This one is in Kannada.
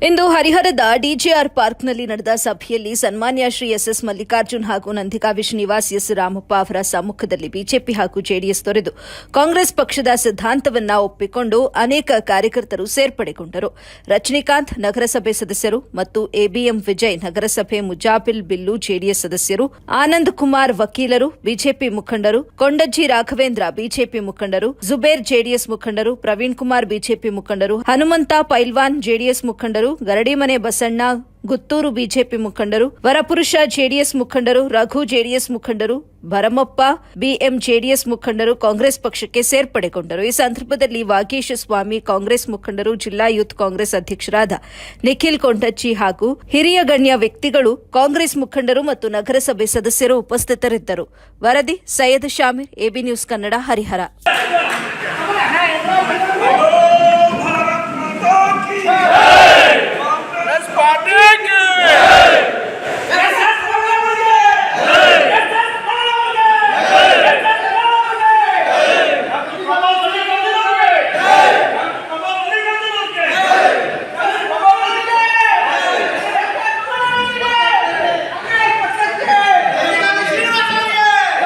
ಇಂದು ಹರಿಹರದ ಡಿಜೆಆರ್ ಪಾರ್ಕ್ನಲ್ಲಿ ನಡೆದ ಸಭೆಯಲ್ಲಿ ಸನ್ಮಾನ್ಯ ಶ್ರೀ ಎಸ್ಎಸ್ ಮಲ್ಲಿಕಾರ್ಜುನ್ ಹಾಗೂ ನಂದಿಗಾವಿ ಶ್ರೀನಿವಾಸ್ ಎಸ್ ರಾಮಪ್ಪ ಅವರ ಸಮ್ಮುಖದಲ್ಲಿ ಬಿಜೆಪಿ ಹಾಗೂ ಜೆಡಿಎಸ್ ತೊರೆದು ಕಾಂಗ್ರೆಸ್ ಪಕ್ಷದ ಸಿದ್ಧಾಂತವನ್ನ ಒಪ್ಪಿಕೊಂಡು ಅನೇಕ ಕಾರ್ಯಕರ್ತರು ಸೇರ್ಪಡೆಗೊಂಡರು. ರಜನಿಕಾಂತ್ ನಗರಸಭೆ ಸದಸ್ಯರು ಮತ್ತು ಎಬಿಎಂ ವಿಜಯ್ ನಗರಸಭೆ ಮುಜಾಬಿಲ್ ಬಿಲ್ಲು ಜೆಡಿಎಸ್ ಸದಸ್ಯರು, ಆನಂದ್ ಕುಮಾರ್ ವಕೀಲರು ಬಿಜೆಪಿ ಮುಖಂಡರು, ಕೊಂಡಜ್ಜಿ ರಾಘವೇಂದ್ರ ಬಿಜೆಪಿ ಮುಖಂಡರು, ಜುಬೇರ್ ಜೆಡಿಎಸ್ ಮುಖಂಡರು, ಪ್ರವೀಣ್ ಕುಮಾರ್ ಬಿಜೆಪಿ ಮುಖಂಡರು, ಹನುಮಂತ ಪೈಲ್ವಾನ್ ಜೆಡಿಎಸ್ ಮುಖಂಡರು, ಗರಡಿಮನೆ ಬಸಣ್ಣ ಗುತ್ತೂರು ಬಿಜೆಪಿ ಮುಖಂಡರು, ವರಪುರುಷ ಜೆಡಿಎಸ್ ಮುಖಂಡರು, ರಘು ಜೆಡಿಎಸ್ ಮುಖಂಡರು, ಭರಮಪ್ಪ ಬಿಎಂ ಜೆಡಿಎಸ್ ಮುಖಂಡರು ಕಾಂಗ್ರೆಸ್ ಪಕ್ಷಕ್ಕೆ ಸೇರ್ಪಡೆಗೊಂಡರು. ಈ ಸಂದರ್ಭದಲ್ಲಿ ವಾಗೀಶ್ ಸ್ವಾಮಿ ಕಾಂಗ್ರೆಸ್ ಮುಖಂಡರು, ಜಿಲ್ಲಾ ಯೂತ್ ಕಾಂಗ್ರೆಸ್ ಅಧ್ಯಕ್ಷರಾದ ನಿಖಿಲ್ ಕೊಂಡಜ್ಜಿ ಹಾಗೂ ಹಿರಿಯ ಗಣ್ಯ ವ್ಯಕ್ತಿಗಳು, ಕಾಂಗ್ರೆಸ್ ಮುಖಂಡರು ಮತ್ತು ನಗರಸಭೆ ಸದಸ್ಯರು ಉಪಸ್ಥಿತರಿದ್ದರು. ವರದಿ ಸೈಯದ್ ಶಾಮೀರ್, ಎಬಿ ನ್ಯೂಸ್ ಕನ್ನಡ, ಹರಿಹರ.